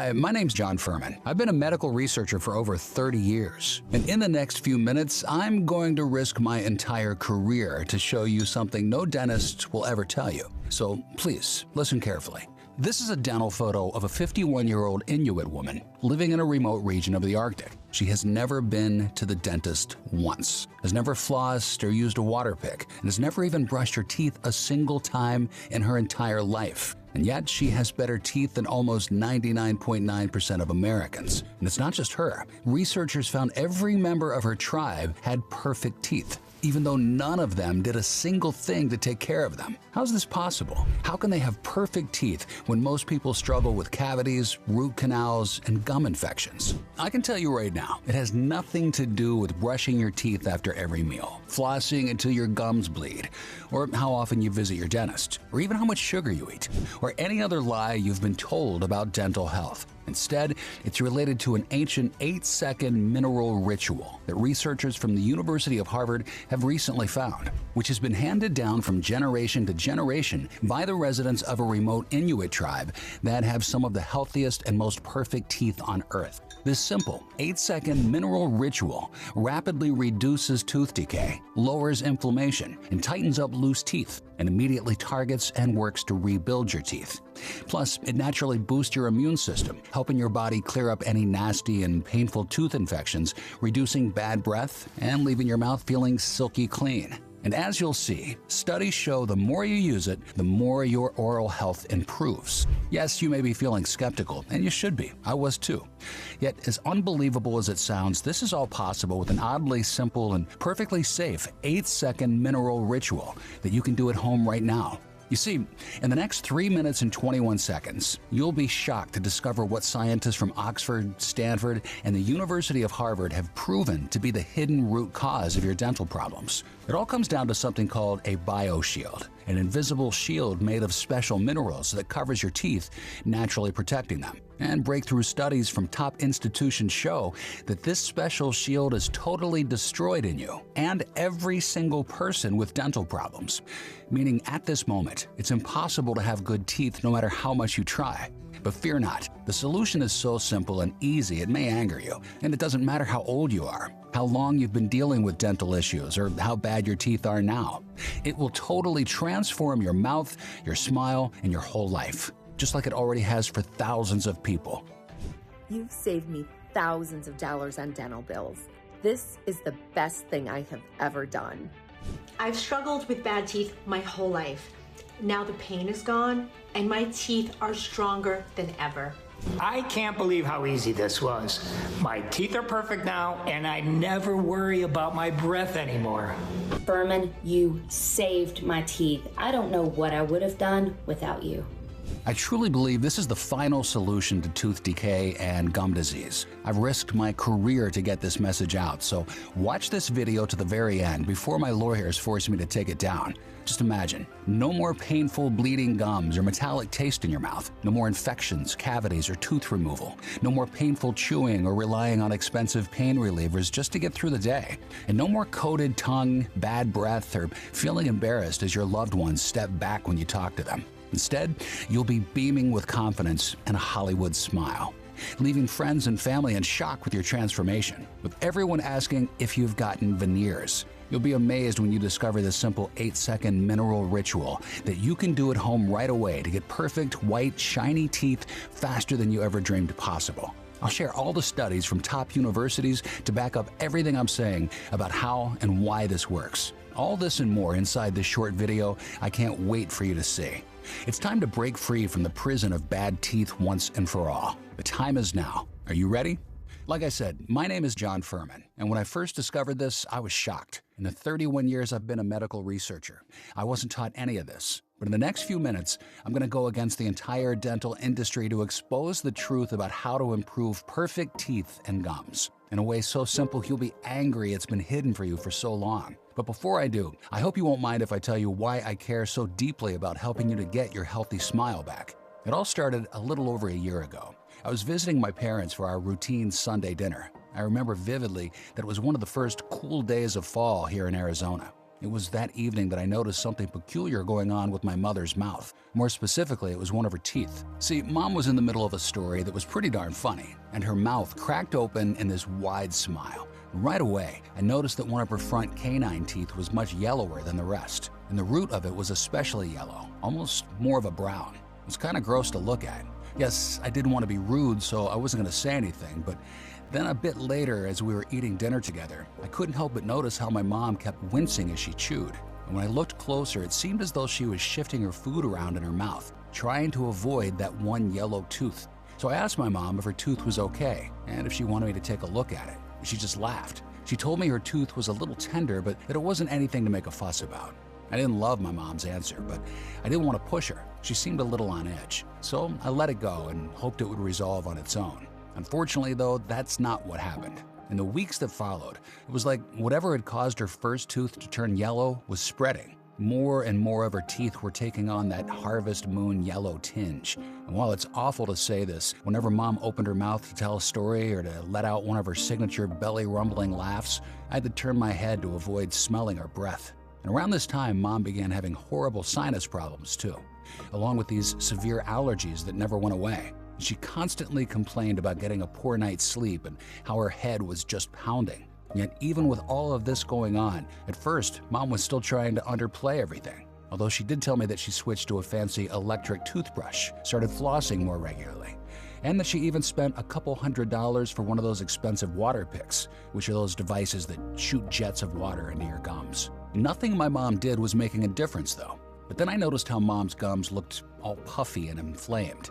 Hi, my name's John Furman. I've been a medical researcher for over 30 years. And in the next few minutes, I'm going to risk my entire career to show you something no dentist will ever tell you. So please, listen carefully. This is a dental photo of a 51-year-old Inuit woman living in a remote region of the Arctic. She has never been to the dentist once, has never flossed or used a water pick, and has never even brushed her teeth a single time in her entire life. And yet she has better teeth than almost 99.9% of Americans. And it's not just her. Researchers found every member of her tribe had perfect teeth, even though none of them did a single thing to take care of them. How's this possible? How can they have perfect teeth when most people struggle with cavities, root canals, and gum infections? I can tell you right now, it has nothing to do with brushing your teeth after every meal, flossing until your gums bleed, or how often you visit your dentist, or even how much sugar you eat, or any other lie you've been told about dental health. Instead, it's related to an ancient 8-second mineral ritual that researchers from the University of Harvard have recently found, which has been handed down from generation to generation by the residents of a remote Inuit tribe that have some of the healthiest and most perfect teeth on Earth. This simple 8-second mineral ritual rapidly reduces tooth decay, lowers inflammation, and tightens up loose teeth, and immediately targets and works to rebuild your teeth. Plus, it naturally boosts your immune system, helping your body clear up any nasty and painful tooth infections, reducing bad breath, and leaving your mouth feeling silky clean. And as you'll see, studies show the more you use it, the more your oral health improves. Yes, you may be feeling skeptical, and you should be. I was too. Yet, as unbelievable as it sounds, this is all possible with an oddly simple and perfectly safe 8-second mineral ritual that you can do at home right now. You see, in the next 3 minutes and 21 seconds, you'll be shocked to discover what scientists from Oxford, Stanford, and the University of Harvard have proven to be the hidden root cause of your dental problems. It all comes down to something called a bioshield, an invisible shield made of special minerals that covers your teeth, naturally protecting them. And breakthrough studies from top institutions show that this special shield is totally destroyed in you and every single person with dental problems. Meaning at this moment, it's impossible to have good teeth no matter how much you try. But fear not, the solution is so simple and easy it may anger you, and it doesn't matter how old you are, how long you've been dealing with dental issues, or how bad your teeth are now. It will totally transform your mouth, your smile, and your whole life, just like it already has for thousands of people. You've saved me thousands of dollars on dental bills. This is the best thing I have ever done. I've struggled with bad teeth my whole life. Now the pain is gone and my teeth are stronger than ever. I can't believe how easy this was. My teeth are perfect now and I never worry about my breath anymore. Furman, you saved my teeth. I don't know what I would have done without you. I truly believe this is the final solution to tooth decay and gum disease. I've risked my career to get this message out, so watch this video to the very end before my lawyers force me to take it down. Just imagine, no more painful bleeding gums or metallic taste in your mouth, no more infections, cavities, or tooth removal, no more painful chewing or relying on expensive pain relievers just to get through the day, and no more coated tongue, bad breath, or feeling embarrassed as your loved ones step back when you talk to them. Instead, you'll be beaming with confidence and a Hollywood smile, leaving friends and family in shock with your transformation, with everyone asking if you've gotten veneers. You'll be amazed when you discover this simple 8-second mineral ritual that you can do at home right away to get perfect, white, shiny teeth faster than you ever dreamed possible. I'll share all the studies from top universities to back up everything I'm saying about how and why this works. All this and more inside this short video I can't wait for you to see. It's time to break free from the prison of bad teeth once and for all. The time is now. Are you ready? Like I said, my name is John Furman, and when I first discovered this, I was shocked. In the 31 years I've been a medical researcher, I wasn't taught any of this. But in the next few minutes, I'm going to go against the entire dental industry to expose the truth about how to improve perfect teeth and gums in a way so simple you'll be angry it's been hidden for you for so long. But before I do, I hope you won't mind if I tell you why I care so deeply about helping you to get your healthy smile back. It all started a little over a year ago. I was visiting my parents for our routine Sunday dinner. I remember vividly that it was one of the first cool days of fall here in Arizona. It was that evening that I noticed something peculiar going on with my mother's mouth. More specifically, it was one of her teeth. See, Mom was in the middle of a story that was pretty darn funny, and her mouth cracked open in this wide smile. Right away, I noticed that one of her front canine teeth was much yellower than the rest, and the root of it was especially yellow, almost more of a brown. It was kind of gross to look at. Yes, I didn't want to be rude, so I wasn't going to say anything, but then a bit later, as we were eating dinner together, I couldn't help but notice how my mom kept wincing as she chewed. And when I looked closer, it seemed as though she was shifting her food around in her mouth, trying to avoid that one yellow tooth. So I asked my mom if her tooth was okay, and if she wanted me to take a look at it. She just laughed. She told me her tooth was a little tender, but that it wasn't anything to make a fuss about. I didn't love my mom's answer, but I didn't want to push her. She seemed a little on edge. So I let it go and hoped it would resolve on its own. Unfortunately, though, that's not what happened. In the weeks that followed, it was like whatever had caused her first tooth to turn yellow was spreading. More and more of her teeth were taking on that harvest moon yellow tinge. And while it's awful to say this, whenever Mom opened her mouth to tell a story or to let out one of her signature belly-rumbling laughs, I had to turn my head to avoid smelling her breath. And around this time, Mom began having horrible sinus problems too, along with these severe allergies that never went away. She constantly complained about getting a poor night's sleep and how her head was just pounding. Yet even with all of this going on, at first, Mom was still trying to underplay everything. Although she did tell me that she switched to a fancy electric toothbrush, started flossing more regularly, and that she even spent a couple $100s for one of those expensive water picks, which are those devices that shoot jets of water into your gums. Nothing my mom did was making a difference though. But then I noticed how Mom's gums looked all puffy and inflamed.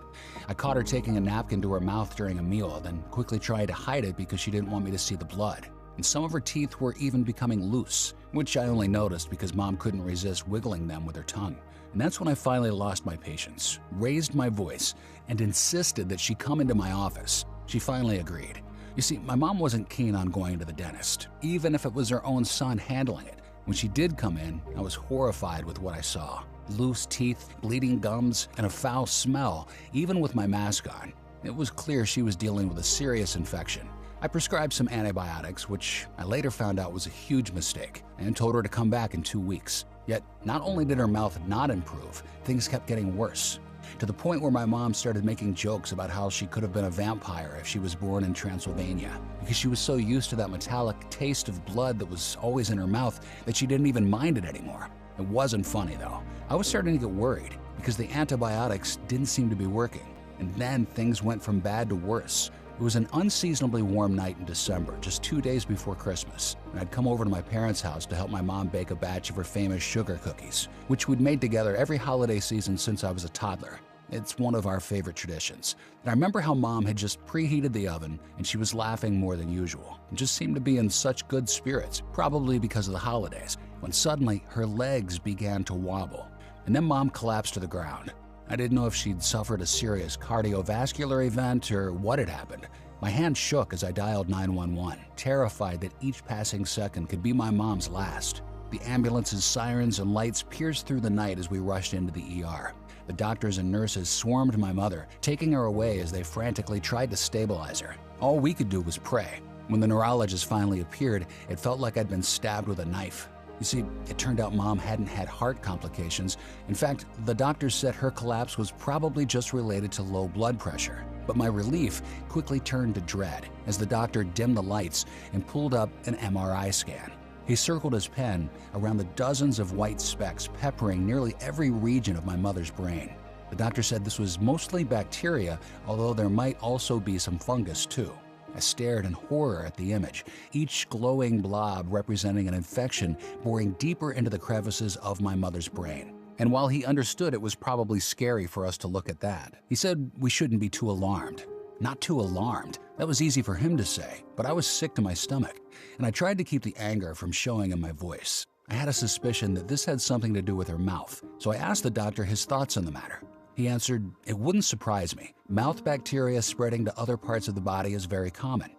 I caught her taking a napkin to her mouth during a meal, then quickly tried to hide it because she didn't want me to see the blood. And some of her teeth were even becoming loose, which I only noticed because Mom couldn't resist wiggling them with her tongue. And that's when I finally lost my patience, raised my voice, and insisted that she come into my office. She finally agreed. You see, my mom wasn't keen on going to the dentist, even if it was her own son handling it. When she did come in, I was horrified with what I saw. Loose teeth, bleeding gums, and a foul smell, even with my mask on. It was clear she was dealing with a serious infection. I prescribed some antibiotics, which I later found out was a huge mistake, and told her to come back in 2 weeks. Yet, not only did her mouth not improve, things kept getting worse, to the point where my mom started making jokes about how she could have been a vampire if she was born in Transylvania, because she was so used to that metallic taste of blood that was always in her mouth that she didn't even mind it anymore. It wasn't funny though. I was starting to get worried because the antibiotics didn't seem to be working, and then things went from bad to worse. It was an unseasonably warm night in December, just 2 days before Christmas, and I'd come over to my parents' house to help my mom bake a batch of her famous sugar cookies, which we'd made together every holiday season since I was a toddler. It's one of our favorite traditions. And I remember how Mom had just preheated the oven, and she was laughing more than usual, and just seemed to be in such good spirits, probably because of the holidays, when suddenly her legs began to wobble, and then Mom collapsed to the ground. I didn't know if she'd suffered a serious cardiovascular event or what had happened. My hand shook as I dialed 911, terrified that each passing second could be my mom's last. The ambulance's sirens and lights pierced through the night as we rushed into the ER. The doctors and nurses swarmed my mother, taking her away as they frantically tried to stabilize her. All we could do was pray. When the neurologist finally appeared, it felt like I'd been stabbed with a knife. You see, it turned out Mom hadn't had heart complications. In fact, the doctors said her collapse was probably just related to low blood pressure. But my relief quickly turned to dread as the doctor dimmed the lights and pulled up an MRI scan. He circled his pen around the dozens of white specks peppering nearly every region of my mother's brain. The doctor said this was mostly bacteria, although there might also be some fungus too. I stared in horror at the image, each glowing blob representing an infection boring deeper into the crevices of my mother's brain. And while he understood it was probably scary for us to look at that, he said we shouldn't be too alarmed. Not too alarmed. That was easy for him to say, but I was sick to my stomach, and I tried to keep the anger from showing in my voice. I had a suspicion that this had something to do with her mouth, so I asked the doctor his thoughts on the matter. He answered, "It wouldn't surprise me. Mouth bacteria spreading to other parts of the body is very common."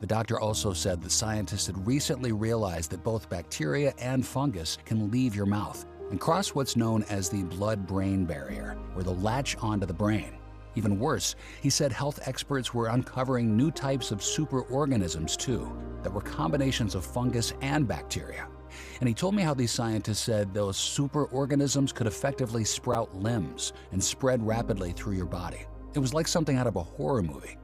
The doctor also said that scientists had recently realized that both bacteria and fungus can leave your mouth and cross what's known as the blood-brain barrier, or the latch onto the brain. Even worse, he said health experts were uncovering new types of superorganisms too, that were combinations of fungus and bacteria. And he told me how these scientists said those superorganisms could effectively sprout limbs and spread rapidly through your body. It was like something out of a horror movie.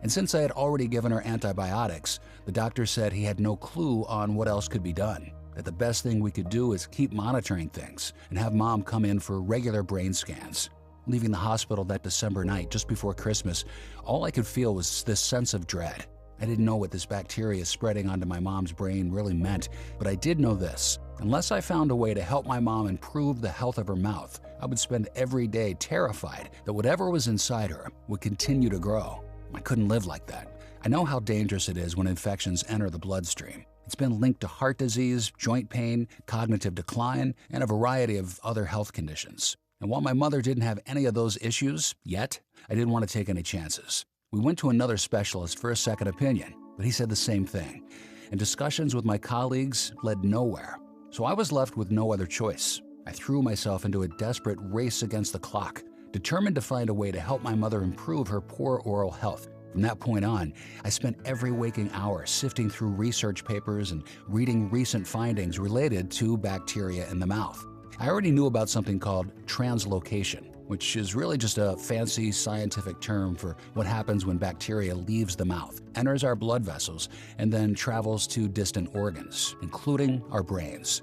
And since I had already given her antibiotics, the doctor said he had no clue on what else could be done, that the best thing we could do is keep monitoring things and have Mom come in for regular brain scans. Leaving the hospital that December night just before Christmas, all I could feel was this sense of dread. I didn't know what this bacteria spreading onto my mom's brain really meant, but I did know this. Unless I found a way to help my mom improve the health of her mouth, I would spend every day terrified that whatever was inside her would continue to grow. I couldn't live like that. I know how dangerous it is when infections enter the bloodstream. It's been linked to heart disease, joint pain, cognitive decline, and a variety of other health conditions. And while my mother didn't have any of those issues yet, I didn't want to take any chances. We went to another specialist for a second opinion, but he said the same thing. And discussions with my colleagues led nowhere. So I was left with no other choice. I threw myself into a desperate race against the clock, determined to find a way to help my mother improve her poor oral health. From that point on, I spent every waking hour sifting through research papers and reading recent findings related to bacteria in the mouth. I already knew about something called translocation, which is really just a fancy scientific term for what happens when bacteria leaves the mouth, enters our blood vessels, and then travels to distant organs, including our brains.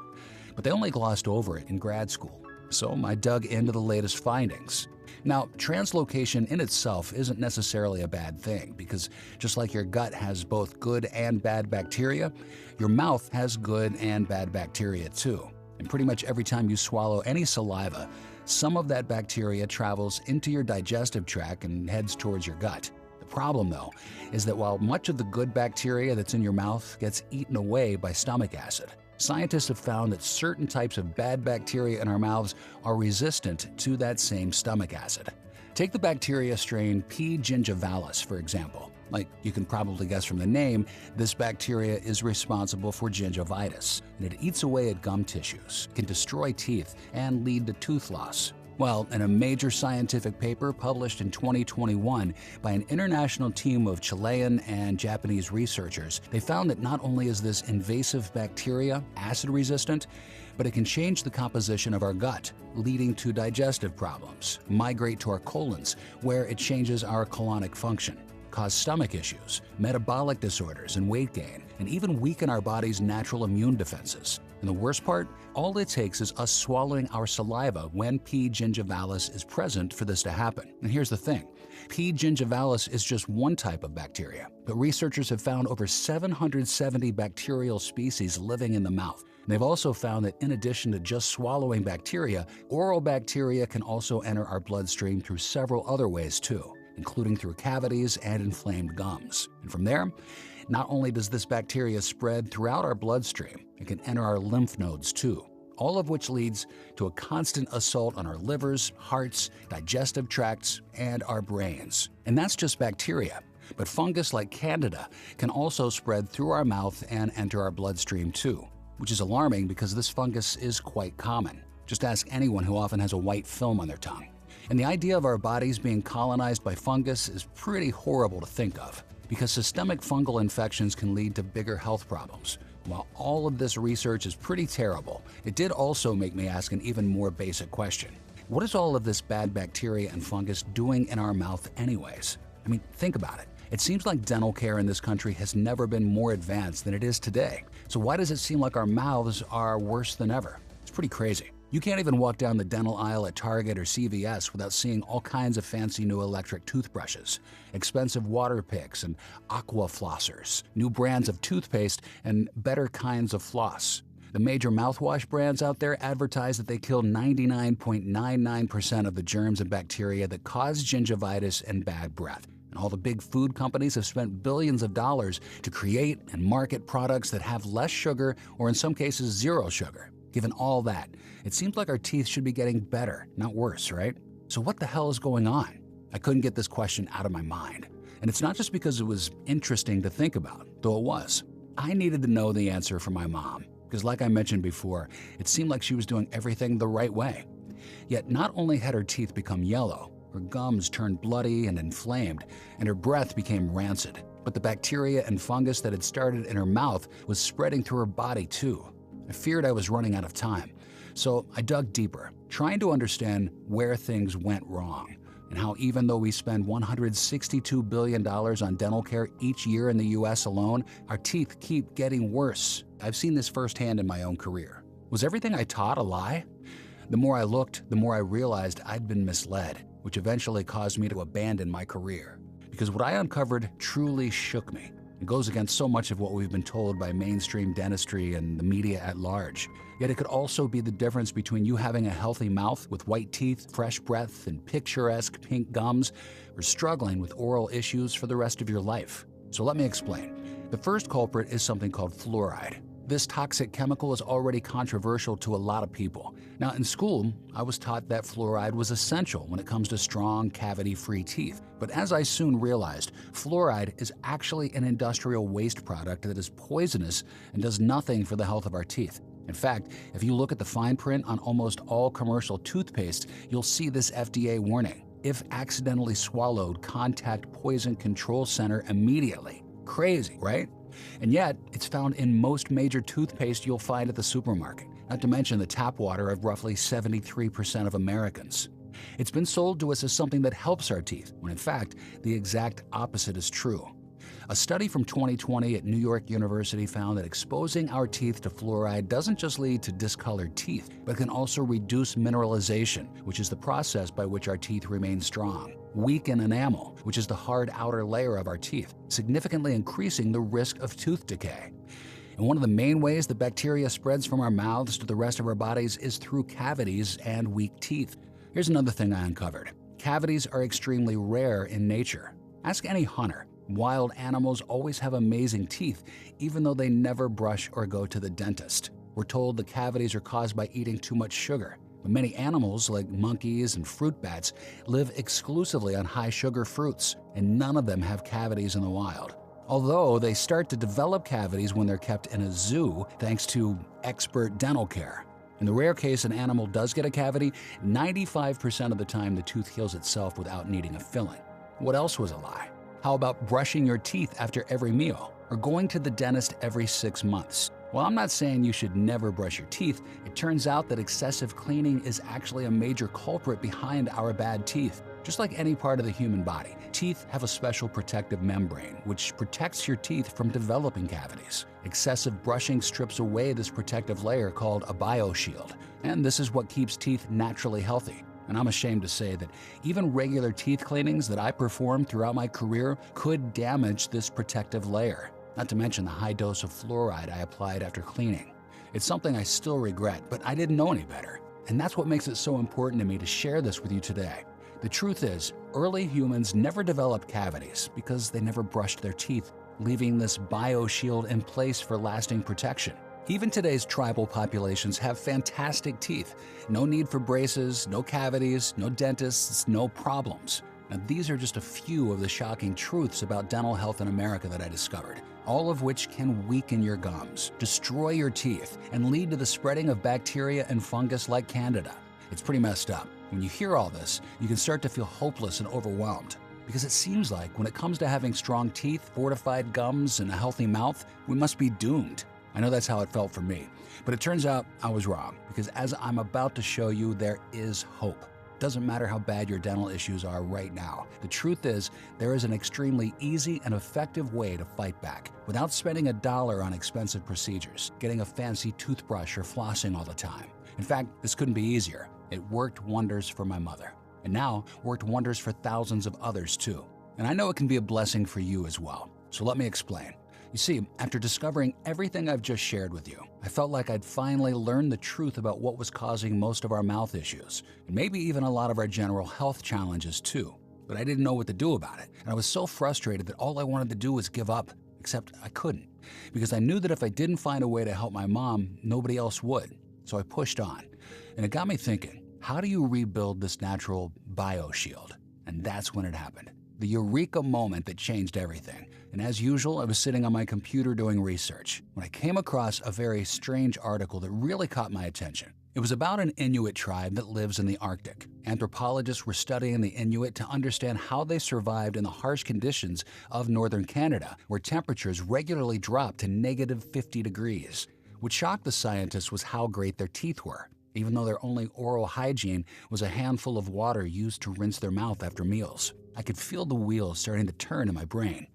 But they only glossed over it in grad school, so I dug into the latest findings. Now, translocation in itself isn't necessarily a bad thing, because just like your gut has both good and bad bacteria, your mouth has good and bad bacteria too. And pretty much every time you swallow any saliva, some of that bacteria travels into your digestive tract and heads towards your gut. The problem, though, is that while much of the good bacteria that's in your mouth gets eaten away by stomach acid, scientists have found that certain types of bad bacteria in our mouths are resistant to that same stomach acid. Take the bacteria strain P. gingivalis, for example. Like you can probably guess from the name, this bacteria is responsible for gingivitis, and it eats away at gum tissues, can destroy teeth, and lead to tooth loss. Well, in a major scientific paper published in 2021 by an international team of Chilean and Japanese researchers, they found that not only is this invasive bacteria acid-resistant, but it can change the composition of our gut, leading to digestive problems, migrate to our colons, where it changes our colonic function, cause stomach issues, metabolic disorders and weight gain, and even weaken our body's natural immune defenses. And the worst part? All it takes is us swallowing our saliva when P. gingivalis is present for this to happen. And here's the thing. P. gingivalis is just one type of bacteria, but researchers have found over 770 bacterial species living in the mouth. And they've also found that in addition to just swallowing bacteria, oral bacteria can also enter our bloodstream through several other ways too, including through cavities and inflamed gums. And from there, not only does this bacteria spread throughout our bloodstream, it can enter our lymph nodes too, all of which leads to a constant assault on our livers, hearts, digestive tracts, and our brains. And that's just bacteria. But fungus like Candida can also spread through our mouth and enter our bloodstream too, which is alarming because this fungus is quite common. Just ask anyone who often has a white film on their tongue. And the idea of our bodies being colonized by fungus is pretty horrible to think of, because systemic fungal infections can lead to bigger health problems. While all of this research is pretty terrible, it did also make me ask an even more basic question. What is all of this bad bacteria and fungus doing in our mouth anyways? I mean, think about it. It seems like dental care in this country has never been more advanced than it is today. So why does it seem like our mouths are worse than ever? It's pretty crazy. You can't even walk down the dental aisle at Target or CVS without seeing all kinds of fancy new electric toothbrushes, expensive water picks and aqua flossers, new brands of toothpaste, and better kinds of floss. The major mouthwash brands out there advertise that they kill 99.99% of the germs and bacteria that cause gingivitis and bad breath. And all the big food companies have spent billions of dollars to create and market products that have less sugar or in some cases zero sugar. Given all that, it seems like our teeth should be getting better, not worse, right? So what the hell is going on? I couldn't get this question out of my mind. And it's not just because it was interesting to think about, though it was. I needed to know the answer from my mom, because like I mentioned before, it seemed like she was doing everything the right way. Yet not only had her teeth become yellow, her gums turned bloody and inflamed, and her breath became rancid, but the bacteria and fungus that had started in her mouth was spreading through her body too. I feared I was running out of time. So I dug deeper, trying to understand where things went wrong and how even though we spend $162 billion on dental care each year in the US alone, our teeth keep getting worse. I've seen this firsthand in my own career. Was everything I taught a lie? The more I looked, the more I realized I'd been misled, which eventually caused me to abandon my career. Because what I uncovered truly shook me. It goes against so much of what we've been told by mainstream dentistry and the media at large. Yet it could also be the difference between you having a healthy mouth with white teeth, fresh breath, and picturesque pink gums, or struggling with oral issues for the rest of your life. So let me explain. The first culprit is something called fluoride. This toxic chemical is already controversial to a lot of people. Now, in school, I was taught that fluoride was essential when it comes to strong, cavity-free teeth. But as I soon realized, fluoride is actually an industrial waste product that is poisonous and does nothing for the health of our teeth. In fact, if you look at the fine print on almost all commercial toothpaste, you'll see this FDA warning: if accidentally swallowed, contact Poison Control Center immediately. Crazy, right? And yet, it's found in most major toothpaste you'll find at the supermarket, not to mention the tap water of roughly 73% of Americans. It's been sold to us as something that helps our teeth, when in fact, the exact opposite is true. A study from 2020 at New York University found that exposing our teeth to fluoride doesn't just lead to discolored teeth, but can also reduce mineralization, which is the process by which our teeth remain strong, weaken enamel, which is the hard outer layer of our teeth, significantly increasing the risk of tooth decay. And one of the main ways the bacteria spreads from our mouths to the rest of our bodies is through cavities and weak teeth. Here's another thing I uncovered. Cavities are extremely rare in nature. Ask any hunter. Wild animals always have amazing teeth, even though they never brush or go to the dentist. We're told the cavities are caused by eating too much sugar. But many animals, like monkeys and fruit bats, live exclusively on high-sugar fruits, and none of them have cavities in the wild. Although they start to develop cavities when they're kept in a zoo, thanks to expert dental care. In the rare case an animal does get a cavity, 95% of the time the tooth heals itself without needing a filling. What else was a lie? How about brushing your teeth after every meal, or going to the dentist every 6 months? While I'm not saying you should never brush your teeth, it turns out that excessive cleaning is actually a major culprit behind our bad teeth. Just like any part of the human body, teeth have a special protective membrane, which protects your teeth from developing cavities. Excessive brushing strips away this protective layer called a bioshield, and this is what keeps teeth naturally healthy. And I'm ashamed to say that even regular teeth cleanings that I performed throughout my career could damage this protective layer, not to mention the high dose of fluoride I applied after cleaning. It's something I still regret, but I didn't know any better. And that's what makes it so important to me to share this with you today. The truth is, early humans never developed cavities because they never brushed their teeth, leaving this bioshield in place for lasting protection. Even today's tribal populations have fantastic teeth. No need for braces, no cavities, no dentists, no problems. Now, these are just a few of the shocking truths about dental health in America that I discovered, all of which can weaken your gums, destroy your teeth, and lead to the spreading of bacteria and fungus like Candida. It's pretty messed up. When you hear all this, you can start to feel hopeless and overwhelmed. Because it seems like when it comes to having strong teeth, fortified gums, and a healthy mouth, we must be doomed. I know that's how it felt for me, but it turns out I was wrong, because as I'm about to show you, there is hope. Doesn't matter how bad your dental issues are right now. The truth is, there is an extremely easy and effective way to fight back without spending $1 on expensive procedures, getting a fancy toothbrush or flossing all the time. In fact, this couldn't be easier. It worked wonders for my mother, and now worked wonders for thousands of others too. And I know it can be a blessing for you as well. So let me explain. You see, after discovering everything I've just shared with you, I felt like I'd finally learned the truth about what was causing most of our mouth issues, and maybe even a lot of our general health challenges too. But I didn't know what to do about it, and I was so frustrated that all I wanted to do was give up, except I couldn't, because I knew that if I didn't find a way to help my mom, nobody else would. So I pushed on, and it got me thinking, how do you rebuild this natural bioshield? And that's when it happened. The eureka moment that changed everything. And as usual, I was sitting on my computer doing research when I came across a very strange article that really caught my attention. It was about an Inuit tribe that lives in the Arctic. Anthropologists were studying the Inuit to understand how they survived in the harsh conditions of northern Canada, where temperatures regularly drop to -50 degrees. What shocked the scientists was how great their teeth were, even though their only oral hygiene was a handful of water used to rinse their mouth after meals. I could feel the wheels starting to turn in my brain.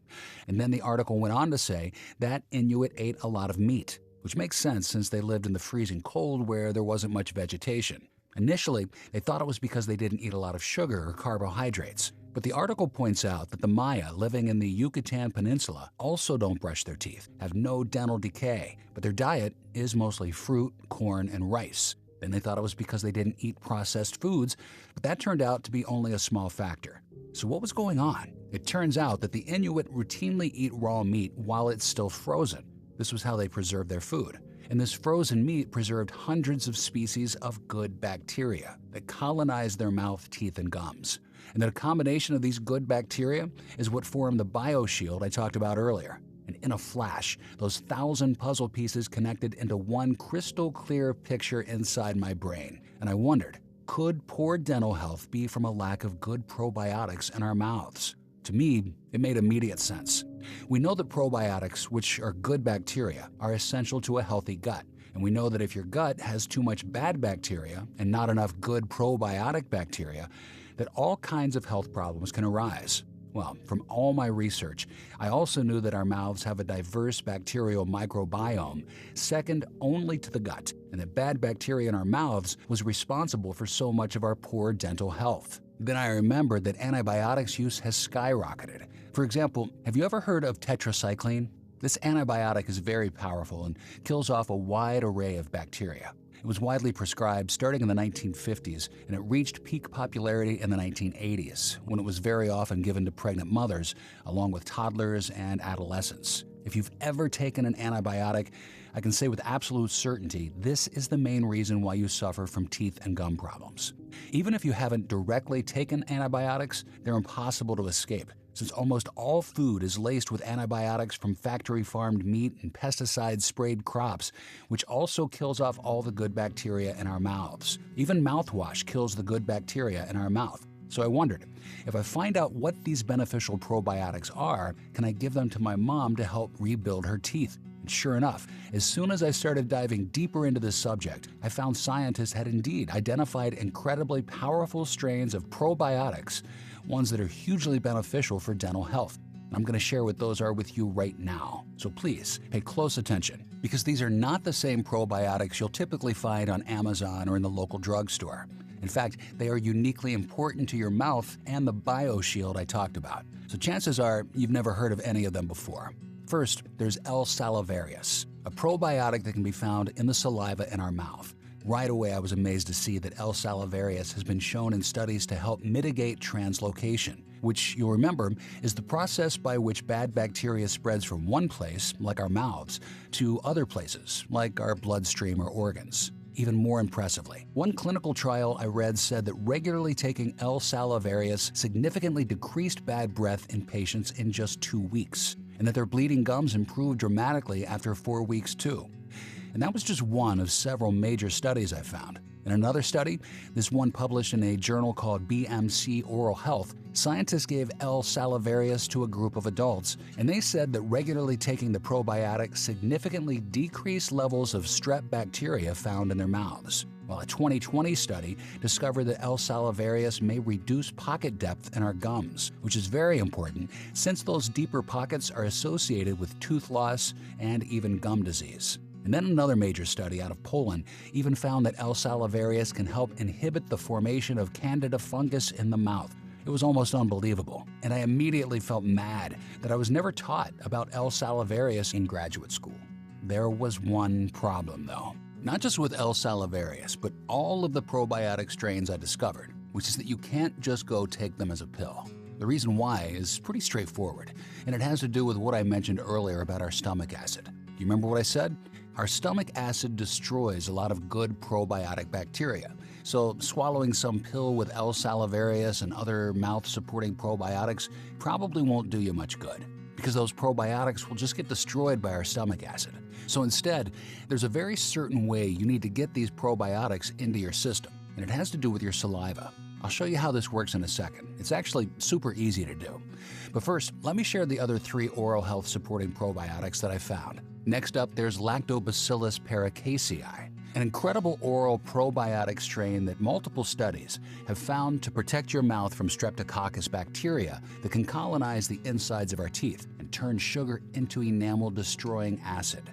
And then the article went on to say that Inuit ate a lot of meat, which makes sense since they lived in the freezing cold where there wasn't much vegetation. Initially, they thought it was because they didn't eat a lot of sugar or carbohydrates. But the article points out that the Maya living in the Yucatan Peninsula also don't brush their teeth, have no dental decay, but their diet is mostly fruit, corn, and rice. Then they thought it was because they didn't eat processed foods, but that turned out to be only a small factor. So what was going on? It turns out that the Inuit routinely eat raw meat while it's still frozen. This was how they preserved their food. And this frozen meat preserved hundreds of species of good bacteria that colonized their mouth, teeth, and gums. And that a combination of these good bacteria is what formed the bioshield I talked about earlier. And in a flash, those 1,000 puzzle pieces connected into one crystal clear picture inside my brain. And I wondered, could poor dental health be from a lack of good probiotics in our mouths? To me, it made immediate sense. We know that probiotics, which are good bacteria, are essential to a healthy gut. And we know that if your gut has too much bad bacteria and not enough good probiotic bacteria, that all kinds of health problems can arise. Well, from all my research, I also knew that our mouths have a diverse bacterial microbiome, second only to the gut, and that bad bacteria in our mouths was responsible for so much of our poor dental health. Then I remembered that antibiotics use has skyrocketed. For example, have you ever heard of tetracycline? This antibiotic is very powerful and kills off a wide array of bacteria. It was widely prescribed starting in the 1950s, and it reached peak popularity in the 1980s, when it was very often given to pregnant mothers, along with toddlers and adolescents. If you've ever taken an antibiotic, I can say with absolute certainty, this is the main reason why you suffer from teeth and gum problems. Even if you haven't directly taken antibiotics, they're impossible to escape, since almost all food is laced with antibiotics from factory-farmed meat and pesticide-sprayed crops, which also kills off all the good bacteria in our mouths. Even mouthwash kills the good bacteria in our mouth. So I wondered, if I find out what these beneficial probiotics are, can I give them to my mom to help rebuild her teeth? And sure enough, as soon as I started diving deeper into this subject, I found scientists had indeed identified incredibly powerful strains of probiotics, ones that are hugely beneficial for dental health. And I'm going to share what those are with you right now. So please pay close attention, because these are not the same probiotics you'll typically find on Amazon or in the local drugstore. In fact, they are uniquely important to your mouth and the bioshield I talked about. So chances are you've never heard of any of them before. First, there's L. salivarius, a probiotic that can be found in the saliva in our mouth. Right away, I was amazed to see that L. salivarius has been shown in studies to help mitigate translocation, which you'll remember is the process by which bad bacteria spreads from one place, like our mouths, to other places, like our bloodstream or organs. Even more impressively, one clinical trial I read said that regularly taking L. salivarius significantly decreased bad breath in patients in just 2 weeks, and that their bleeding gums improved dramatically after 4 weeks too. And that was just one of several major studies I found. In another study, this one published in a journal called BMC Oral Health, scientists gave L. salivarius to a group of adults, and they said that regularly taking the probiotic significantly decreased levels of strep bacteria found in their mouths. While a 2020 study discovered that L. salivarius may reduce pocket depth in our gums, which is very important since those deeper pockets are associated with tooth loss and even gum disease. And then another major study out of Poland even found that L. salivarius can help inhibit the formation of Candida fungus in the mouth. It was almost unbelievable, and I immediately felt mad that I was never taught about L. salivarius in graduate school. There was one problem, though. Not just with L. salivarius, but all of the probiotic strains I discovered, which is that you can't just go take them as a pill. The reason why is pretty straightforward, and it has to do with what I mentioned earlier about our stomach acid. Do you remember what I said? Our stomach acid destroys a lot of good probiotic bacteria, so swallowing some pill with L. salivarius and other mouth-supporting probiotics probably won't do you much good, because those probiotics will just get destroyed by our stomach acid. So instead, there's a very certain way you need to get these probiotics into your system, and it has to do with your saliva. I'll show you how this works in a second. It's actually super easy to do. But first, let me share the other 3 oral health supporting probiotics that I found. Next up, there's Lactobacillus paracasei, an incredible oral probiotic strain that multiple studies have found to protect your mouth from Streptococcus bacteria that can colonize the insides of our teeth and turn sugar into enamel-destroying acid.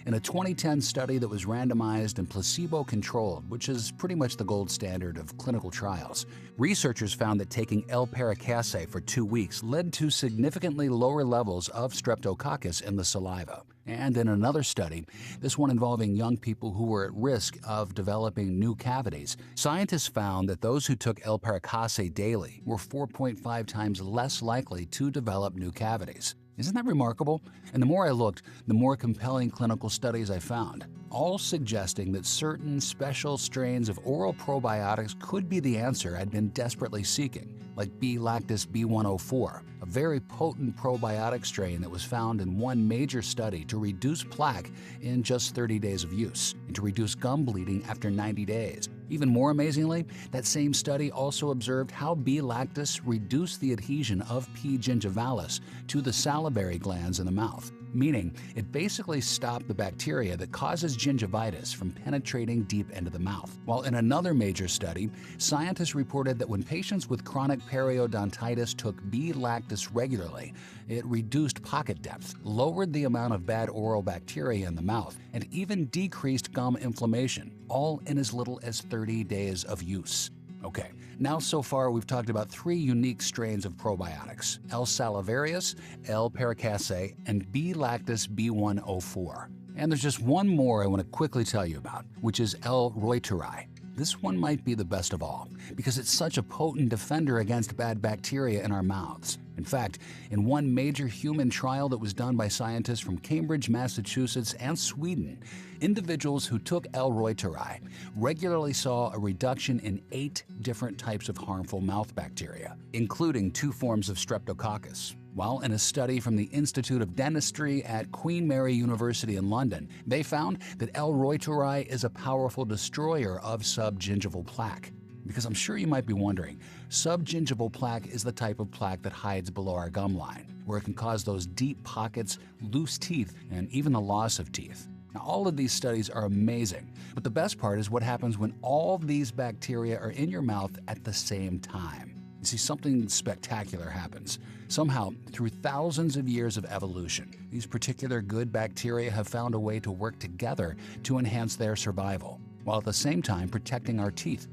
In a 2010 study that was randomized and placebo-controlled, which is pretty much the gold standard of clinical trials, researchers found that taking L-paracasei for 2 weeks led to significantly lower levels of Streptococcus in the saliva. And in another study, this one involving young people who were at risk of developing new cavities, scientists found that those who took L-paracasei daily were 4.5 times less likely to develop new cavities. Isn't that remarkable? And the more I looked, the more compelling clinical studies I found, all suggesting that certain special strains of oral probiotics could be the answer I'd been desperately seeking, like B. lactis B104, a very potent probiotic strain that was found in one major study to reduce plaque in just 30 days of use and to reduce gum bleeding after 90 days. Even more amazingly, that same study also observed how B. lactis reduced the adhesion of P. gingivalis to the salivary glands in the mouth, meaning it basically stopped the bacteria that causes gingivitis from penetrating deep into the mouth. While in another major study, scientists reported that when patients with chronic periodontitis took B. lactis regularly, it reduced pocket depth, lowered the amount of bad oral bacteria in the mouth, and even decreased gum inflammation, all in as little as 30 days of use. Okay, now so far we've talked about 3 unique strains of probiotics: L. salivarius, L. paracasei, and B. lactis B104. And there's just one more I want to quickly tell you about, which is L. reuteri. This one might be the best of all, because it's such a potent defender against bad bacteria in our mouths. In fact, in one major human trial that was done by scientists from Cambridge, Massachusetts, and Sweden, individuals who took L. reuteri regularly saw a reduction in 8 different types of harmful mouth bacteria, including 2 forms of Streptococcus. While in a study from the Institute of Dentistry at Queen Mary University in London, they found that L. reuteri is a powerful destroyer of subgingival plaque. Because I'm sure you might be wondering, subgingival plaque is the type of plaque that hides below our gum line, where it can cause those deep pockets, loose teeth, and even the loss of teeth. Now, all of these studies are amazing, but the best part is what happens when all these bacteria are in your mouth at the same time. You see, something spectacular happens. Somehow, through thousands of years of evolution, these particular good bacteria have found a way to work together to enhance their survival, while at the same time protecting our teeth.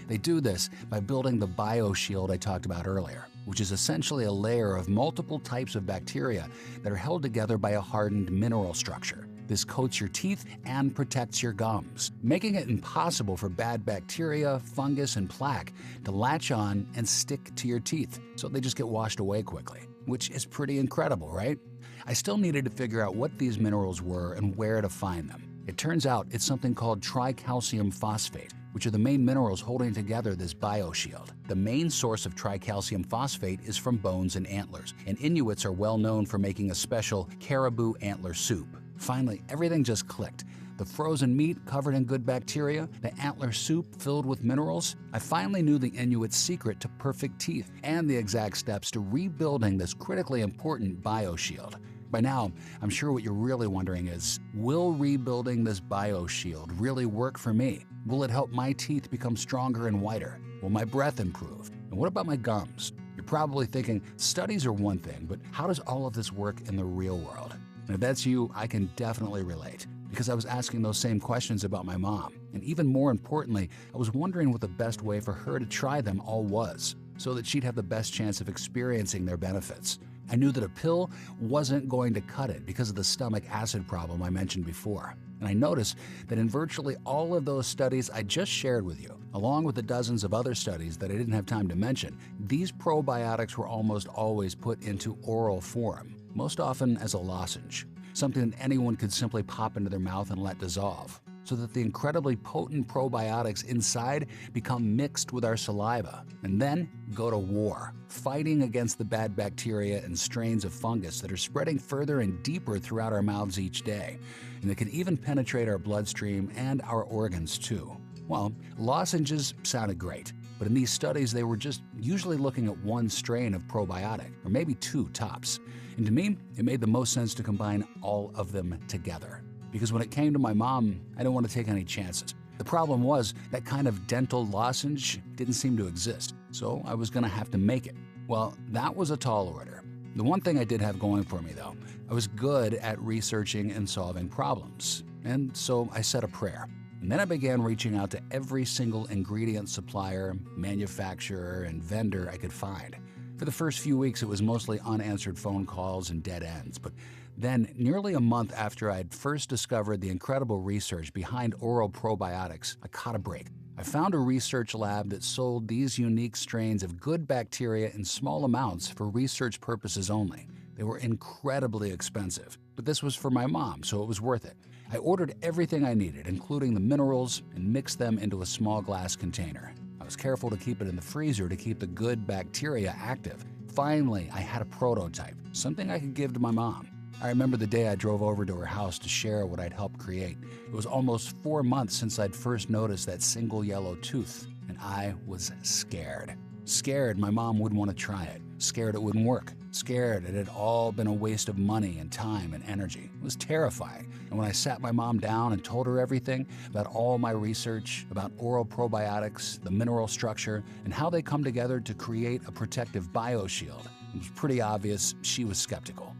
They do this by building the bioshield I talked about earlier, which is essentially a layer of multiple types of bacteria that are held together by a hardened mineral structure. This coats your teeth and protects your gums, making it impossible for bad bacteria, fungus, and plaque to latch on and stick to your teeth, so they just get washed away quickly, which is pretty incredible, right? I still needed to figure out what these minerals were and where to find them. It turns out it's something called tricalcium phosphate, which are the main minerals holding together this bioshield. The main source of tricalcium phosphate is from bones and antlers, and Inuits are well known for making a special caribou antler soup. Finally, everything just clicked. The frozen meat covered in good bacteria, the antler soup filled with minerals. I finally knew the Inuit's secret to perfect teeth and the exact steps to rebuilding this critically important bioshield. By now, I'm sure what you're really wondering is, will rebuilding this bioshield really work for me? Will it help my teeth become stronger and whiter? Will my breath improve? And what about my gums? You're probably thinking, studies are one thing, but how does all of this work in the real world? And if that's you, I can definitely relate, because I was asking those same questions about my mom. And even more importantly, I was wondering what the best way for her to try them all was, so that she'd have the best chance of experiencing their benefits. I knew that a pill wasn't going to cut it because of the stomach acid problem I mentioned before. And I noticed that in virtually all of those studies I just shared with you, along with the dozens of other studies that I didn't have time to mention, these probiotics were almost always put into oral form, most often as a lozenge, something that anyone could simply pop into their mouth and let dissolve, so that the incredibly potent probiotics inside become mixed with our saliva and then go to war, fighting against the bad bacteria and strains of fungus that are spreading further and deeper throughout our mouths each day, and that can even penetrate our bloodstream and our organs too. Well, lozenges sounded great, But in these studies, they were just usually looking at one strain of probiotic, or maybe two tops. And to me, it made the most sense to combine all of them together. Because when it came to my mom, I didn't want to take any chances. The problem was that kind of dental lozenge didn't seem to exist, so I was going to have to make it. Well, that was a tall order. The one thing I did have going for me, though, I was good at researching and solving problems. And so I said a prayer. And then I began reaching out to every single ingredient supplier, manufacturer, and vendor I could find. For the first few weeks, it was mostly unanswered phone calls and dead ends. But then, nearly a month after I'd first discovered the incredible research behind oral probiotics, I caught a break. I found a research lab that sold these unique strains of good bacteria in small amounts for research purposes only. They were incredibly expensive, but this was for my mom, so it was worth it. I ordered everything I needed, including the minerals, and mixed them into a small glass container. I was careful to keep it in the freezer to keep the good bacteria active. Finally, I had a prototype, something I could give to my mom. I remember the day I drove over to her house to share what I'd helped create. It was almost 4 months since I'd first noticed that single yellow tooth, and I was scared. Scared my mom wouldn't want to try it. Scared it wouldn't work. Scared it had all been a waste of money and time and energy. It was terrifying. And when I sat my mom down and told her everything about all my research, about oral probiotics, the mineral structure, and how they come together to create a protective bioshield, it was pretty obvious she was skeptical.